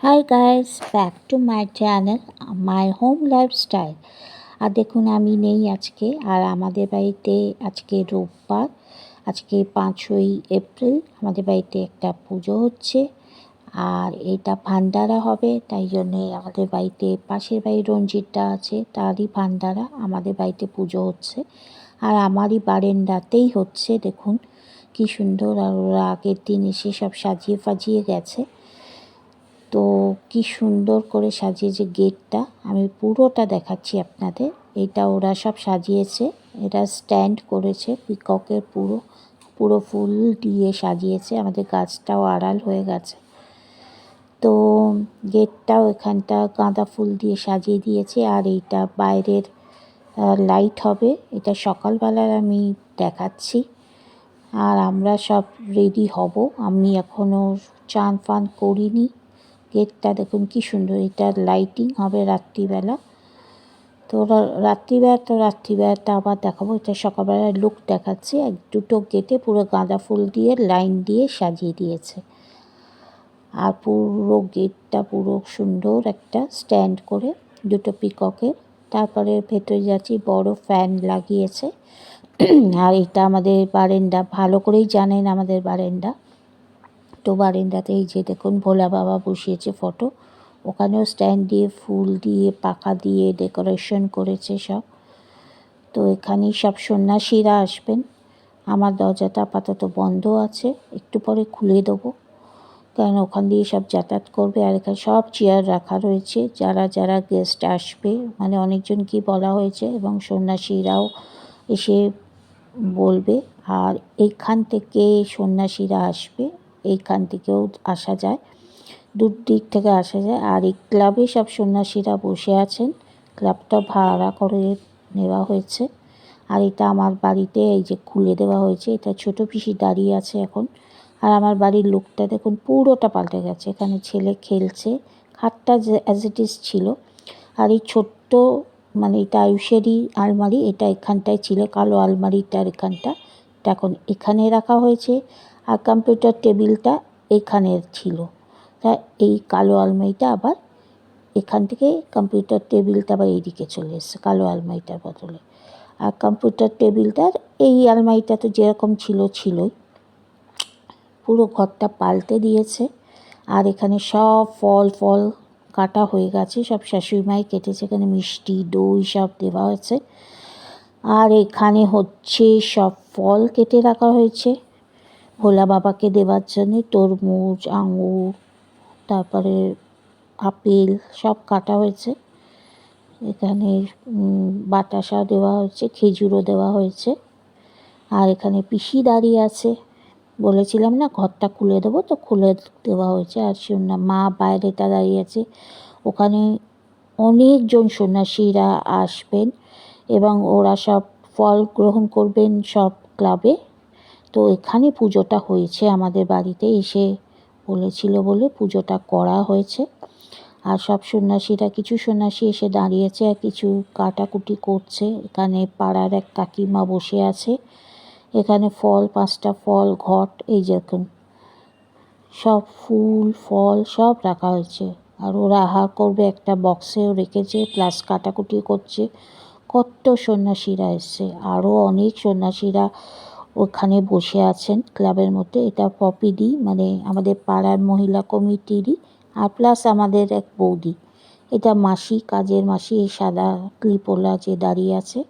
High guys, back to my channel my home lifestyle. আর দেখুন, আমি নেই আজকে। আর আমাদের বাড়িতে আজকে রোববার, আজকে 5ই এপ্রিল। আমাদের বাড়িতে একটা পুজো হচ্ছে, আর এটা ভান্ডারা হবে। তাই জন্যে আমাদের বাড়িতে পাশের বাড়ি রঞ্জিতটা আছে, তারই ভান্ডারা। আমাদের বাড়িতে পুজো হচ্ছে, আর আমারই বারান্দাতেই হচ্ছে। দেখুন কি সুন্দর। আর ওরা আগের দিন এসে সব সাজিয়ে ফাজিয়ে গেছে। তো কি সুন্দর করে সাজিয়েছে গেটটা, আমি পুরোটা দেখাচ্ছি আপনাদের। এটা ওরা সব সাজিয়েছে, এটা স্ট্যান্ড করেছে পিককের, পুরো পুরো ফুল দিয়ে সাজিয়েছে। আমাদের গাছটাও আড়াল হয়ে গেছে, তো গেটটাও এখানটা গাঁদা ফুল দিয়ে সাজিয়ে দিয়েছে। আর এইটা বাইরের লাইট হবে, এটা সকালবেলার আমি দেখাচ্ছি। আর আমরা সব রেডি হব, আমি এখনও চান ফান করিনি। গেটটা দেখুন কি সুন্দর, এটা লাইটিং হবে রাত্রিবেলা। তো রাত্রিবেলাটা আবার দেখাবো। এটা সকালবেলার লুক দেখাচ্ছি। দুটো গেটে পুরো গাঁদা ফুল দিয়ে লাইন দিয়ে সাজিয়ে দিয়েছে। আর পুরো গেটটা পুরো সুন্দর একটা স্ট্যান্ড করে দুটো পিককের। তারপরে ভেতরে যাচ্ছি, বড় ফ্যান লাগিয়েছে। আর এটা আমাদের বারান্দা, ভালো করেই জানেন আমাদের বারান্দা। তো বারান্দাতে এই যে দেখুন ভোলা বাবা বসিয়েছে ফটো, ওখানেও স্ট্যান্ড দিয়ে ফুল দিয়ে পাখা দিয়ে ডেকোরেশন করেছে সব। তো এখানেই সব সন্ন্যাসীরা আসবেন। আমার দরজাটা আপাতত বন্ধ আছে, একটু পরে খুলে দেবো, কারণ ওখান দিয়ে সব যাতায়াত করবে। আর এখানে সব চেয়ার রাখা রয়েছে, যারা যারা গেস্ট আসবে, মানে অনেকজনকেই বলা হয়েছে, এবং সন্ন্যাসীরাও এসে বলবে। আর এইখান থেকে সন্ন্যাসীরা আসবে, এইখান থেকেও আসা যায়, দূর দিক থেকে আসা যায়। আর এই ক্লাবে সব সন্ন্যাসীরা বসে আছেন, ক্লাবটা ভাড়া করে নেওয়া হয়েছে। আর এটা আমার বাড়িতে এই যে খুলে দেওয়া হয়েছে, এটা ছোটো পিসি দাঁড়িয়ে আছে এখন। আর আমার বাড়ির লোকটা দেখুন পুরোটা পাল্টে গেছে, এখানে ছেলে খেলছে, খাটটা যে অ্যাজ ইট ইজ ছিল। আর এই ছোট্ট, মানে এটা আয়ুষেরই আলমারি, এটা এখানটায় ছিল, কালো আলমারিটার এখানটা, এটা এখন এখানে রাখা হয়েছে। আর কম্পিউটার টেবিলটা এখানে ছিল, তা এই কালো আলমারিটা আবার এখান থেকে কম্পিউটার টেবিলটা আবার এইদিকে চলে এসেছে কালো আলমারিটার বদলে। আর কম্পিউটার টেবিলটার এই আলমারিটা তো যেরকম ছিলই, পুরো ঘরটা পাল্টে দিয়েছে। আর এখানে সব ফল কাটা হয়ে গেছে, সব শাশুড়িমাই কেটেছে, এখানে মিষ্টি দই সব দেওয়া হয়েছে। আর এখানে হচ্ছে সব ফল কেটে রাখা হয়েছে ভোলা বাবাকে দেওয়ার জন্যে, তরমুজ, আঙুর, তারপরে আপেল সব কাটা হয়েছে। এখানে বাতাসা দেওয়া হয়েছে, খেজুরও দেওয়া হয়েছে। আর এখানে পিসি দাঁড়িয়ে আছে, বলেছিলাম না ঘরটা খুলে দেবো, তো খুলে দেওয়া হয়েছে। আর মা বাইরেটা দাঁড়িয়ে আছে। ওখানে অনেকজন সন্ন্যাসীরা আসবেন, এবং ওরা সব ফল গ্রহণ করবেন সব ক্লাবে। তো এখানে পুজোটা হয়েছে, আমাদের বাড়িতে এসে বলেছিল বলে পুজোটা করা হয়েছে। আর সব সন্ন্যাসীরা, কিছু সন্ন্যাসী এসে দাঁড়িয়েছে, আর কিছু কাটাকুটি করছে। এখানে পাড়ার এক কাকিমা বসে আছে। এখানে ফল, 5টা ফল ঘট, এই দেখুন সব ফুল ফল সব রাখা হয়েছে। আর ওরা আহার করবে, একটা বক্সেও রেখেছে, প্লাস কাটাকুটি করছে। কত সন্ন্যাসীরা এসছে, আরও অনেক সন্ন্যাসীরা ওখানে বসে আছেন ক্লাবের মধ্যে। এটা পপিদি, মানে আমাদের পাড়ার মহিলা কমিটিরই, আর প্লাস আমাদের এক বৌদি, এটা মাসি, কাজের মাসি, এই সাদা ক্লিপোলা যে দাঁড়িয়ে আছে।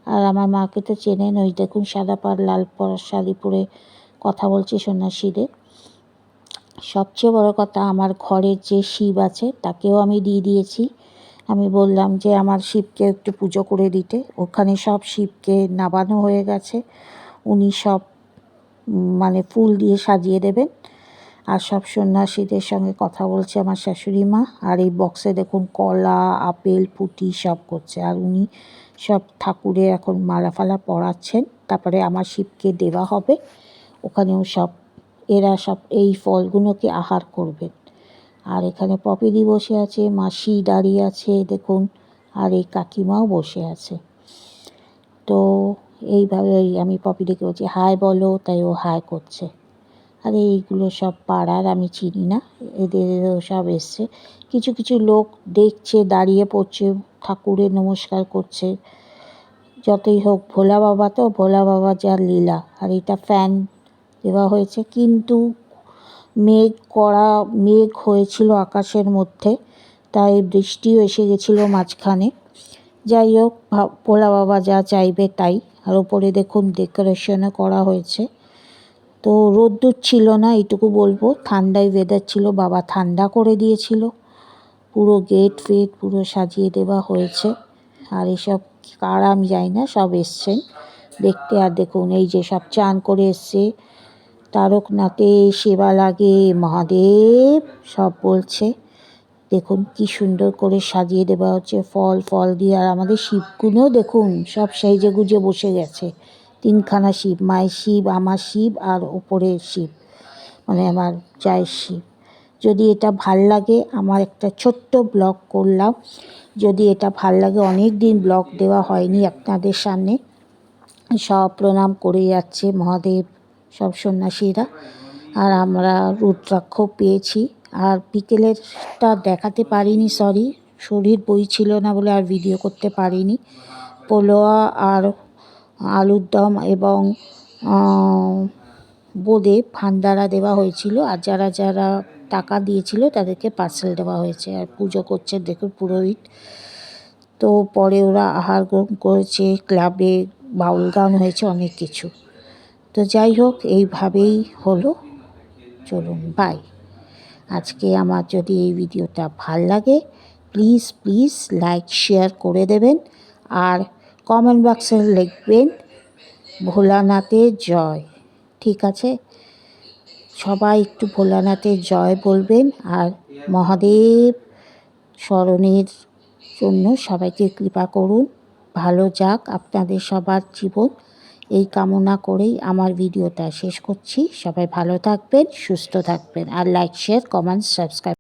আর আমার মাকে তো চেনেন, ওই দেখুন সাদা পাড় লাল পরা শাড়ি পরে কথা বলছে সন্ন্যাসীদের। সবচেয়ে বড় কথা, আমার ঘরের যে শিব আছে তাকেও আমি দিয়ে দিয়েছি। আমি বললাম যে আমার শিবকে একটু পুজো করে দিতে, ওখানে সব শিবকে নামানো হয়ে গেছে। উনি সব মানে ফুল দিয়ে সাজিয়ে দেবেন। আর সব সন্ন্যাসীদের সঙ্গে কথা বলছে আমার শাশুড়ি মা। আর এই বক্সে দেখুন কলা, আপেল, পুঁটি সব করছে। আর উনি সব ঠাকুরের এখন মালা ফালা পরাচ্ছেন, তারপরে আমার শিবকে দেওয়া হবে। ওখানেও সব এরা সব এই ফলগুলোকে আহার করবেন। আর এখানে পপিদি বসে আছে, মাসি দাঁড়িয়ে আছে দেখুন, আর এই কাকিমাও বসে আছে। তো এইভাবে আমি পপিদিকে বলছি হাই বলো, তাই ও হাই করছে। আরে এইগুলো সব পাড়ার, আমি চিনি না, এদেরও সব এসছে। কিছু কিছু লোক দেখছে, দাঁড়িয়ে পড়ছে, ঠাকুরের নমস্কার করছে। যতই হোক ভোলা বাবা তো, ভোলা বাবা যার লীলা। আর এটা ফ্যান দেওয়া হয়েছে, কিন্তু মেঘ হয়েছিল আকাশের মধ্যে, তাই বৃষ্টিও এসে গেছিলো মাঝখানে। যাই হোক, ভোলা বাবা যা চাইবে তাই। আর ওপরে দেখুন ডেকোরেশনও করা হয়েছে। তো রোদ্দুর ছিল না, এইটুকু বলবো। ঠান্ডায় ওয়েদার ছিল, বাবা ঠান্ডা করে দিয়েছিল। পুরো গেট ফেট পুরো সাজিয়ে দেওয়া হয়েছে। আর এসব কারা আমি জানি না, সব এসছেন দেখতে। আর দেখুন এই যে সব চান করে এসছে, তারকনাথে সেবা লাগে মহাদেব সব বলছে। দেখুন কি সুন্দর করে সাজিয়ে দেওয়া হচ্ছে ফল দিয়ে। আর আমাদের শিবগুলোও দেখুন সব সেজে গুজে বসে গেছে। তিনখানা শিব, মায়ের শিব, আমার শিব, আর ওপরের শিব মানে আমার জায়ের শিব। যদি এটা ভাল লাগে, আমার একটা ছোট্ট ব্লগ করলাম, যদি এটা ভাল লাগে, অনেক দিন ব্লগ দেওয়া হয়নি আপনাদের সামনে। সব প্রণাম করে যাচ্ছে মহাদেব সব সন্ন্যাসীরা। আর আমরা রুদ্রাক্ষ পেয়েছি। আর বিকেলেরটা দেখাতে পারিনি, সরি, শরীর বইছিল না বলে আর ভিডিও করতে পারিনি। পোলোয়া আর আলুর দম এবং বোঁদে ভান্ডারা দেওয়া হয়েছিল। আর যারা যারা টাকা দিয়েছিল তাদেরকে পার্সেল দেওয়া হয়েছে। আর পুজো করছে দেখুন পুরোহিত। তো পরে ওরা আহার গ্রহণ করেছে, ক্লাবে বাউল গান হয়েছে, অনেক কিছু। তো যাই হোক, এইভাবেই হলো। চলুন, বাই। আজকে আমার যদি এই ভিডিওটা ভাল লাগে, প্লিজ লাইক শেয়ার করে দেবেন। আর কমেন্ট বক্সে লিখবেন ভোলানাথের জয়। ঠিক আছে, সবাই একটু ভোলানাথের জয় বলবেন। আর মহাদেব স্মরণের জন্য সবাইকে কৃপা করুন, ভালো যাক আপনাদের সবার জীবন, এই কামনা করেই আমার ভিডিওটা শেষ করছি। সবাই ভালো থাকবেন, সুস্থ থাকবেন। আর লাইক শেয়ার কমেন্ট সাবস্ক্রাইব